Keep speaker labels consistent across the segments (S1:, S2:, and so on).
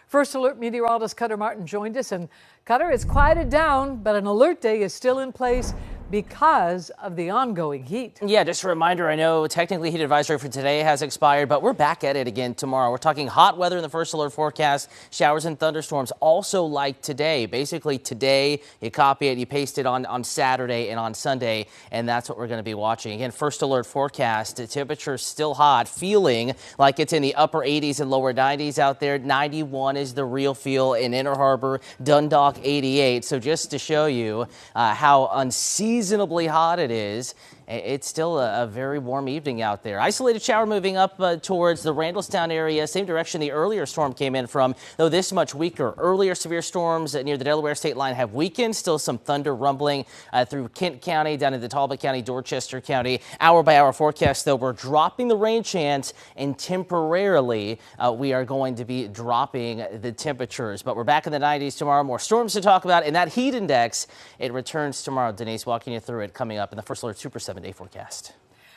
S1: First Alert meteorologist Cutter Martin joined us, and Cutter, it's quieted down, but an alert day is still in place because of the ongoing heat.
S2: Yeah, just a reminder, I know technically heat advisory for today has expired, but we're back at it again tomorrow. We're talking hot weather in the First Alert forecast, showers and thunderstorms also like today. Basically today, you copy it, you paste it on Saturday and on Sunday, and that's what we're going to be watching. Again, First Alert forecast, the temperature's still hot, feeling like it's in the upper 80s and lower 90s out there. 91 is the real feel in Inner Harbor, Dundalk 88. So just to show you how unseasonably hot it is, it's still a very warm evening out there. Isolated shower moving up towards the Randallstown area, same direction the earlier storm came in from, though this much weaker. Earlier severe storms near the Delaware state line have weakened. Still some thunder rumbling through Kent County, down into Talbot County, Dorchester County. Hour by hour forecast, though, we're dropping the rain chance, and temporarily we are going to be dropping the temperatures. But we're back in the 90s tomorrow. More storms to talk about, and that heat index, it returns tomorrow. Denise walking you through it coming up in the First Alert Super 7-day forecast.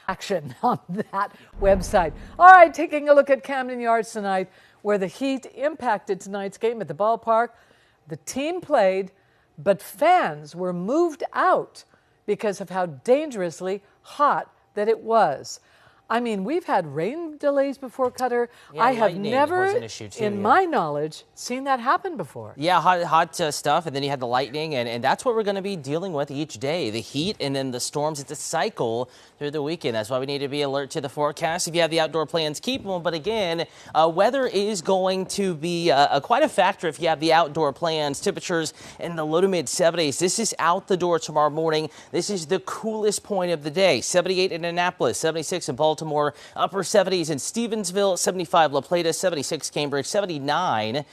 S1: Action on that website. All right, taking a look at Camden Yards tonight, where the heat impacted tonight's game at the ballpark. The team played, but fans were moved out because of how dangerously hot that it was. I mean, we've had rain delays before, Cutter.
S2: Yeah,
S1: I have never,
S2: was an issue too,
S1: in my knowledge, seen that happen before.
S2: Yeah, hot stuff, and then you had the lightning, and that's what we're going to be dealing with each day. The heat and then the storms. It's a cycle through the weekend. That's why we need to be alert to the forecast. If you have the outdoor plans, keep them. But again, weather is going to be quite a factor if you have the outdoor plans. Temperatures in the low to mid 70s. This is out the door tomorrow morning. This is the coolest point of the day. 78 in Annapolis, 76 in Baltimore, upper 70s in Stevensville, 75 La Plata, 76 Cambridge, 79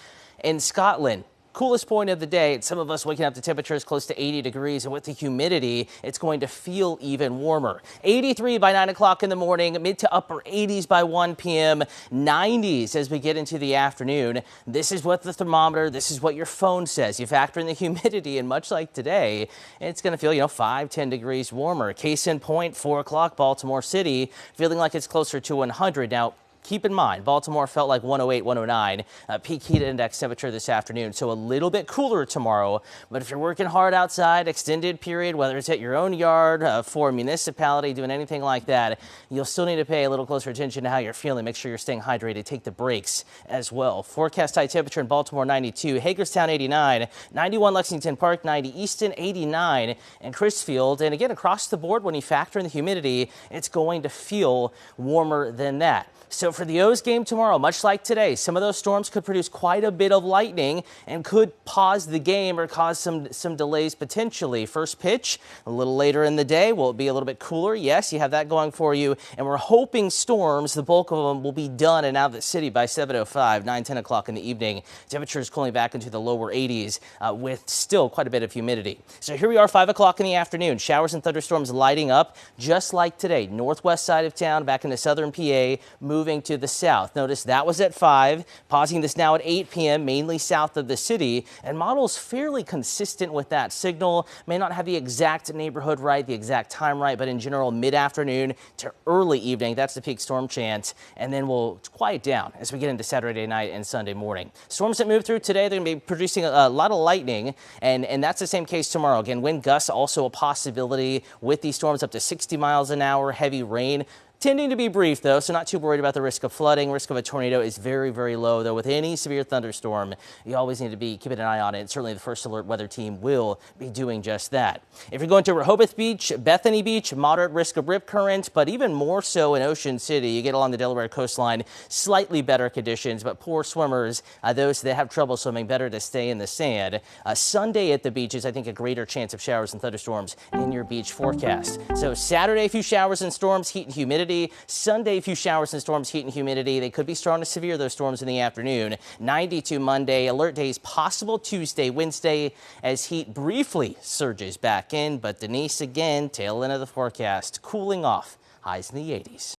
S2: in Scotland. Coolest point of the day. Some of us waking up to temperatures close to 80 degrees, and with the humidity, it's going to feel even warmer. 83 by 9 o'clock in the morning, mid to upper 80s by 1 p.m., 90s as we get into the afternoon. This is what the thermometer, this is what your phone says. You factor in the humidity, and much like today, it's going to feel, 5, 10 degrees warmer. Case in point, 4 o'clock, Baltimore City, feeling like it's closer to 100. Now, keep in mind, Baltimore felt like 108, 109, peak heat index temperature this afternoon, so a little bit cooler tomorrow. But if you're working hard outside, extended period, whether it's at your own yard, for a municipality, doing anything like that, you'll still need to pay a little closer attention to how you're feeling. Make sure you're staying hydrated. Take the breaks as well. Forecast high temperature in Baltimore, 92, Hagerstown, 89, 91 Lexington Park, 90 Easton, 89, and Crisfield. And again, across the board, when you factor in the humidity, it's going to feel warmer than that. So for the O's game tomorrow, much like today, some of those storms could produce quite a bit of lightning and could pause the game or cause some delays potentially. First pitch a little later in the day. Will it be a little bit cooler? Yes, you have that going for you. And we're hoping storms, the bulk of them, will be done and out of the city by 7:05, 9, 10 o'clock in the evening. Temperatures cooling back into the lower 80s with still quite a bit of humidity. So here we are, 5 o'clock in the afternoon. Showers and thunderstorms lighting up just like today. Northwest side of town, back into southern PA, moving to the south. Notice that was at 5, pausing this now at 8 p.m., mainly south of the city, and models fairly consistent with that signal. May not have the exact neighborhood right, the exact time right, but in general, mid-afternoon to early evening, that's the peak storm chance, and then we'll quiet down as we get into Saturday night and Sunday morning. Storms that move through today, they're going to be producing a lot of lightning, and that's the same case tomorrow. Again, wind gusts also a possibility with these storms up to 60 miles an hour, heavy rain. Tending to be brief, though, so not too worried about the risk of flooding. Risk of a tornado is very, very low, though. With any severe thunderstorm, you always need to be keeping an eye on it. Certainly, the First Alert weather team will be doing just that. If you're going to Rehoboth Beach, Bethany Beach, moderate risk of rip current, but even more so in Ocean City. You get along the Delaware coastline, slightly better conditions, but poor swimmers, those that have trouble swimming, better to stay in the sand. Sunday at the beaches, I think a greater chance of showers and thunderstorms in your beach forecast. So Saturday, a few showers and storms, heat and humidity. Sunday, a few showers and storms, heat and humidity. They could be strong to severe, those storms in the afternoon. 92 Monday, alert days possible Tuesday, Wednesday, as heat briefly surges back in. But Denise, again, tail end of the forecast, cooling off, highs in the 80s.